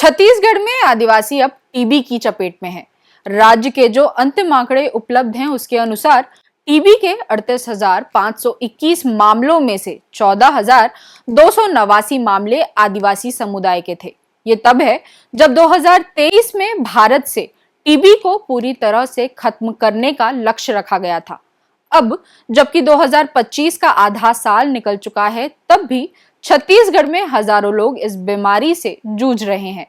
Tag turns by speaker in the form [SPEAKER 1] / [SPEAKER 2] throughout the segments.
[SPEAKER 1] छत्तीसगढ़ में आदिवासी अब टीबी की चपेट में है। राज्य के जो अंतिम आंकड़े उपलब्ध हैं उसके अनुसार टीबी के 38,521 मामलों में से 14,289 मामले आदिवासी समुदाय के थे। ये तब है जब 2023 में भारत से टीबी को पूरी तरह से खत्म करने का लक्ष्य रखा गया था। अब जबकि 2025 का आधा साल निकल चुका है, तब भी छत्तीसगढ़ में हजारों लोग इस बीमारी से जूझ रहे हैं।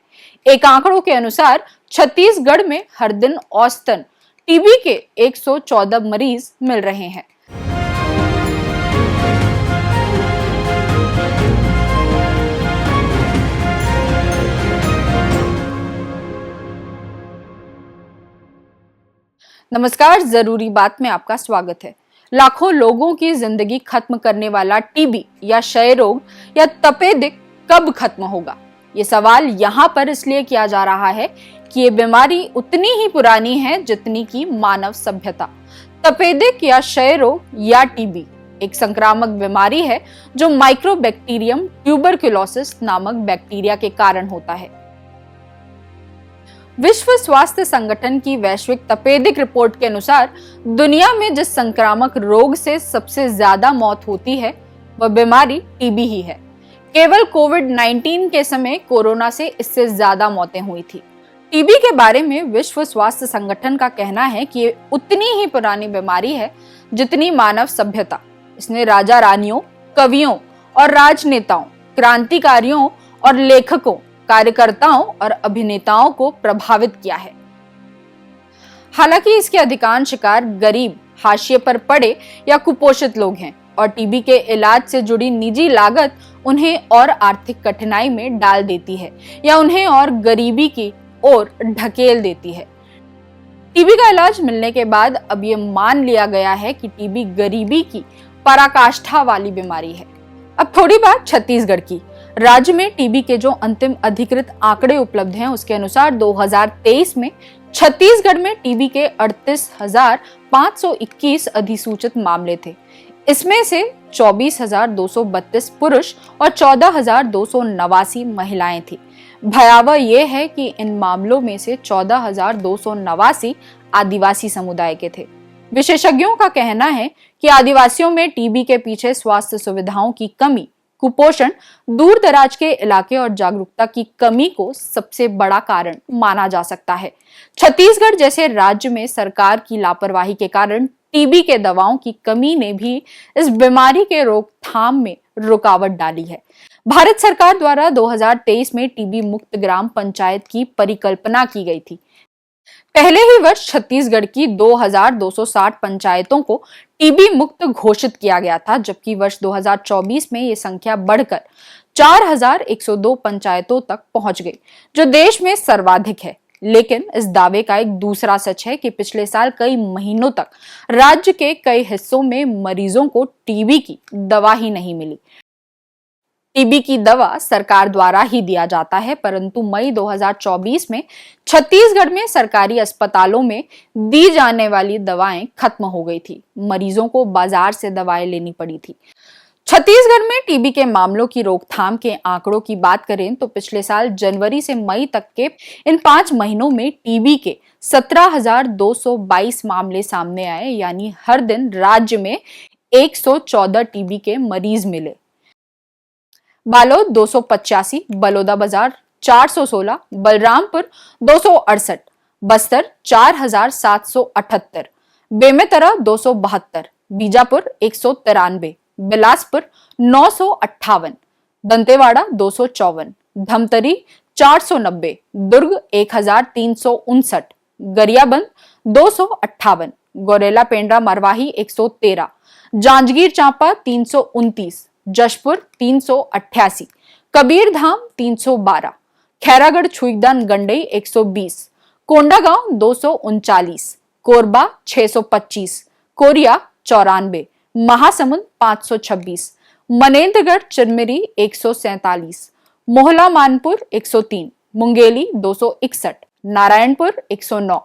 [SPEAKER 1] एक आंकड़ों के अनुसार छत्तीसगढ़ में हर दिन औसतन टीबी के 114 मरीज मिल रहे हैं। नमस्कार, जरूरी बात में आपका स्वागत है। लाखों लोगों की जिंदगी खत्म करने वाला टीबी या क्षय रोग या तपेदिक कब खत्म होगा? ये सवाल यहाँ पर इसलिए किया जा रहा है कि ये बीमारी उतनी ही पुरानी है जितनी की मानव सभ्यता। तपेदिक या क्षय रोग या टीबी एक संक्रामक बीमारी है जो माइक्रोबैक्टीरियम ट्यूबरकुलोसिस नामक बैक्टीरिया के कारण होता है। विश्व स्वास्थ्य संगठन की वैश्विक तपेदिक रिपोर्ट के अनुसार दुनिया में जिस संक्रामक रोग से सबसे ज्यादा मौत होती है वह बीमारी टीबी ही है। केवल कोविड-19 के समय कोरोना से इससे ज्यादा मौतें हुई थी। टीबी के बारे में विश्व स्वास्थ्य संगठन का कहना है कि ये उतनी ही पुरानी बीमारी है जितनी मानव सभ्यता। इसने राजा रानियों, कवियों और राजनेताओं, क्रांतिकारियों और लेखकों, कार्यकर्ताओं और अभिनेताओं को प्रभावित किया है। हालांकि इसके अधिकांश शिकार गरीब, हाशिए पर पड़े या कुपोषित लोग हैं और टीबी के इलाज से जुड़ी निजी लागत उन्हें और आर्थिक कठिनाई में डाल देती है या उन्हें और गरीबी की ओर ढकेल देती है। टीबी का इलाज मिलने के बाद अब ये मान लिया गया है कि टीबी गरीबी की पराकाष्ठा वाली बीमारी है। अब थोड़ी बात छत्तीसगढ़ की। राज्य में टीबी के जो अंतिम अधिकृत आंकड़े उपलब्ध हैं उसके अनुसार 2023 में छत्तीसगढ़ में टीबी के 38,521 अधिसूचित मामले थे। इसमें से 24,232 पुरुष और 14,289 महिलाएं थी। भयावह ये है कि इन मामलों में से 14,289 आदिवासी समुदाय के थे। विशेषज्ञों का कहना है कि आदिवासियों में टीबी के पीछे स्वास्थ्य सुविधाओं की कमी, कुपोषण, दूर दराज के इलाके और जागरूकता की कमी को सबसे बड़ा कारण माना जा सकता है। छत्तीसगढ़ जैसे राज्य में सरकार की लापरवाही के कारण टीबी के दवाओं की कमी ने भी इस बीमारी के रोकथाम में रुकावट डाली है। भारत सरकार द्वारा 2023 में टीबी मुक्त ग्राम पंचायत की परिकल्पना की गई थी। पहले ही वर्ष छत्तीसगढ़ की 2,260 पंचायतों को टीबी मुक्त घोषित किया गया था, जबकि वर्ष 2024 में ये संख्या बढ़कर 4,102 पंचायतों तक पहुंच गई, जो देश में सर्वाधिक है। लेकिन इस दावे का एक दूसरा सच है कि पिछले साल कई महीनों तक राज्य के कई हिस्सों में मरीजों को टीबी की दवा ही नहीं मिली। टीबी की दवा सरकार द्वारा ही दिया जाता है, परंतु मई 2024 में छत्तीसगढ़ में सरकारी अस्पतालों में दी जाने वाली दवाएं खत्म हो गई थी। मरीजों को बाजार से दवाएं लेनी पड़ी थी। छत्तीसगढ़ में टीबी के मामलों की रोकथाम के आंकड़ों की बात करें तो पिछले साल जनवरी से मई तक के इन 5 महीनों में टीबी के 17,222 मामले सामने आए, यानी हर दिन राज्य में 114 टीबी के मरीज मिले। बालोद 285, बलौदाबाजार 416, बलरामपुर 268, बस्तर 4,778, बेमेतरा 272, बीजापुर 193, बिलासपुर 958, दंतेवाड़ा 254, धमतरी 490, दुर्ग 1,359, गरियाबंद 258, गौरेला पेंड्रा मरवाही 113, जांजगीर चांपा 329, जशपुर 388, कबीरधाम 312, खैरागढ़ छुईदान गंडई 120, कोंडागांव 239, कोरबा 625, कोरिया 94, महासमुंद 526, मनेन्द्रगढ़ चिरमिरी 147, मोहला मानपुर 103, मुंगेली 261, नारायणपुर 109,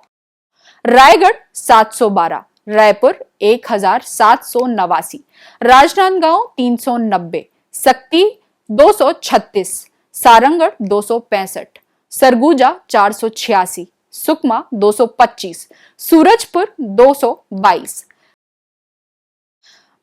[SPEAKER 1] रायगढ़ 712, रायपुर 1,789, राजनांदगांव 390, सक्ती 236, सारंगढ़ 265, सरगुजा 486, सुकमा 225, सूरजपुर 222।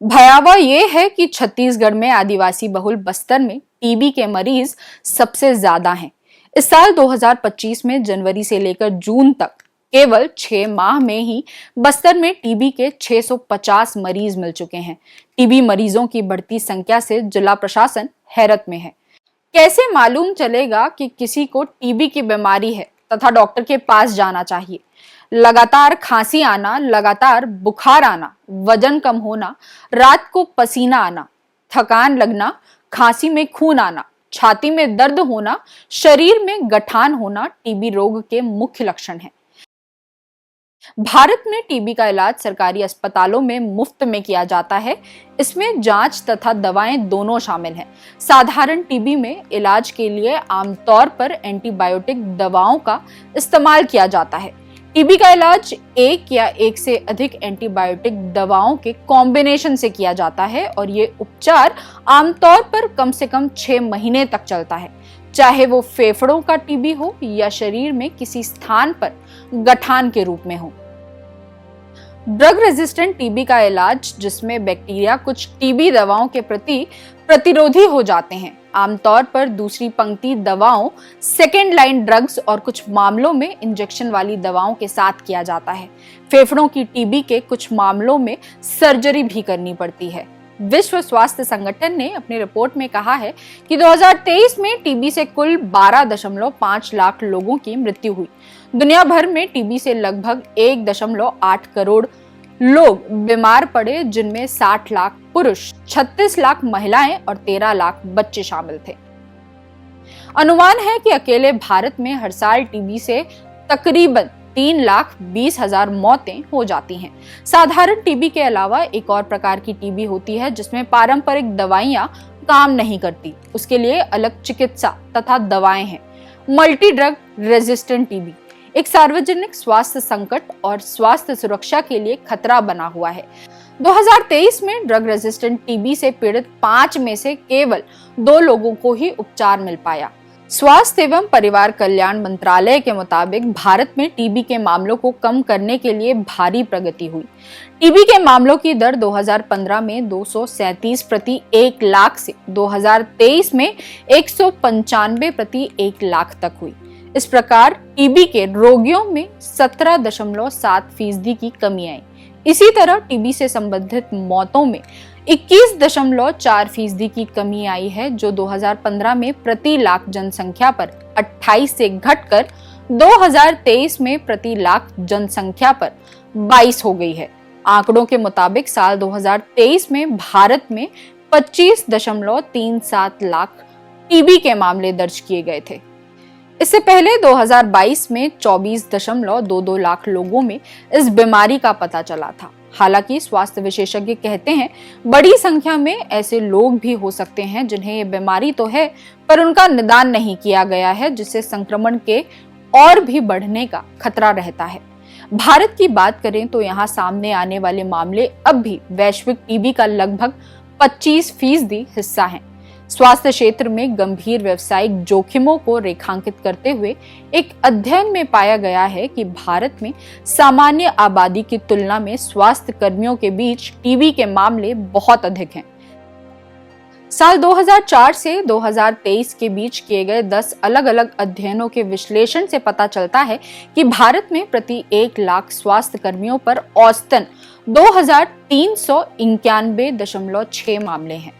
[SPEAKER 1] भयावह ये है कि छत्तीसगढ़ में आदिवासी बहुल बस्तर में टीबी के मरीज सबसे ज्यादा हैं। इस साल 2025 में जनवरी से लेकर जून तक केवल 6 माह में ही बस्तर में टीबी के 650 मरीज मिल चुके हैं। टीबी मरीजों की बढ़ती संख्या से जिला प्रशासन हैरत में है। कैसे मालूम चलेगा कि किसी को टीबी की बीमारी है तथा डॉक्टर के पास जाना चाहिए? लगातार खांसी आना, लगातार बुखार आना, वजन कम होना, रात को पसीना आना, थकान लगना, खांसी में खून आना, छाती में दर्द होना, शरीर में गठान होना टीबी रोग के मुख्य लक्षण हैं। भारत में टीबी का इलाज सरकारी अस्पतालों में मुफ्त में किया जाता है। इसमें जांच तथा दवाएं दोनों शामिल हैं। साधारण टीबी में इलाज के लिए आमतौर पर एंटीबायोटिक दवाओं का इस्तेमाल किया जाता है। टीबी का इलाज एक या एक से अधिक एंटीबायोटिक दवाओं के कॉम्बिनेशन से किया जाता है और ये उपचार आमतौर पर कम से कम 6 महीने तक चलता है, चाहे वो फेफड़ों का टीबी हो या शरीर में किसी स्थान पर गठान के रूप में हो। ड्रग रेजिस्टेंट टीबी का इलाज, जिसमें बैक्टीरिया कुछ टीबी दवाओं के प्रति प्रतिरोधी हो जाते हैं, आमतौर पर दूसरी पंक्ति दवाओं, सेकेंड लाइन ड्रग्स और कुछ मामलों में इंजेक्शन वाली दवाओं के साथ किया जाता है। फेफड़ों की टीबी के कुछ मामलों में सर्जरी भी करनी पड़ती है। विश्व स्वास्थ्य संगठन ने अपनी रिपोर्ट में कहा है कि 2023 में टीबी से कुल 12.5 लाख लोगों की मृत्यु हुई। दुनिया भर में टीबी से लगभग 1.8 करोड़ लोग बीमार पड़े, जिनमें 60 लाख पुरुष, 36 लाख महिलाएं और 13 लाख बच्चे शामिल थे। अनुमान है कि अकेले भारत में हर साल टीबी से तकरीबन 3,20,000 मौतें हो जाती हैं। साधारण टीबी के अलावा एक और प्रकार की टीबी होती है जिसमें पारंपरिक दवाइयां काम नहीं करती। उसके लिए अलग चिकित्सा तथा दवाएं हैं। मल्टी ड्रग रेजिस्टेंट टीबी एक सार्वजनिक स्वास्थ्य संकट और स्वास्थ्य सुरक्षा के लिए खतरा बना हुआ है। 2023 में ड्रग रेजिस्टेंट टीबी से पीड़ित 5 में से केवल 2 लोगों को ही उपचार मिल पाया। स्वास्थ्य एवं परिवार कल्याण मंत्रालय के मुताबिक भारत में टीबी के मामलों को कम करने के लिए भारी प्रगति हुई। टीबी के मामलों की दर 2015 में 237 प्रति 1 लाख से 2023 में 195 प्रति 1 लाख तक हुई। इस प्रकार टीबी के रोगियों में 17.7% की कमी आई। इसी तरह टीबी से संबंधित मौतों में 21.4% की कमी आई है, जो 2015 में प्रति लाख जनसंख्या पर 28 से घटकर 2023 में प्रति लाख जनसंख्या पर 22 हो गई है। आंकड़ों के मुताबिक साल 2023 में भारत में 25.37 लाख टीबी के मामले दर्ज किए गए थे। इससे पहले 2022 में 24.22 लाख लोगों में इस बीमारी का पता चला था। हालांकि स्वास्थ्य विशेषज्ञ कहते हैं बड़ी संख्या में ऐसे लोग भी हो सकते हैं जिन्हें ये बीमारी तो है पर उनका निदान नहीं किया गया है, जिससे संक्रमण के और भी बढ़ने का खतरा रहता है। भारत की बात करें तो यहाँ सामने आने वाले मामले अब भी वैश्विक टीबी का लगभग 25% हिस्सा हैं। स्वास्थ्य क्षेत्र में गंभीर व्यावसायिक जोखिमों को रेखांकित करते हुए एक अध्ययन में पाया गया है कि भारत में सामान्य आबादी की तुलना में स्वास्थ्य कर्मियों के बीच टीबी के मामले बहुत अधिक हैं। साल 2004 से 2023 के बीच किए गए 10 अलग-अलग अध्ययनों के विश्लेषण से पता चलता है कि भारत में प्रति 1 लाख स्वास्थ्य कर्मियों पर औसतन 2391.6 मामले हैं।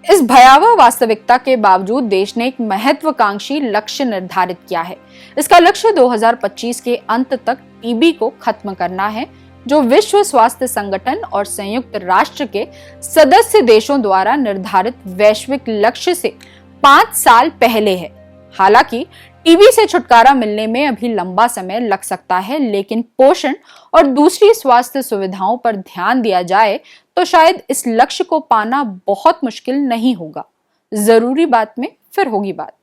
[SPEAKER 1] इस भयावह वास्तविकता के बावजूद देश ने एक महत्वाकांक्षी लक्ष्य निर्धारित किया है। इसका लक्ष्य 2025 के अंत तक टीबी को खत्म करना है, जो विश्व स्वास्थ्य संगठन और संयुक्त राष्ट्र के सदस्य देशों द्वारा निर्धारित वैश्विक लक्ष्य से 5 साल पहले है। हालांकि टीबी से छुटकारा मिलने में अभी लंबा समय लग सकता है, लेकिन पोषण और दूसरी स्वास्थ्य सुविधाओं पर ध्यान दिया जाए तो शायद इस लक्ष्य को पाना बहुत मुश्किल नहीं होगा। जरूरी बात में फिर होगी बात।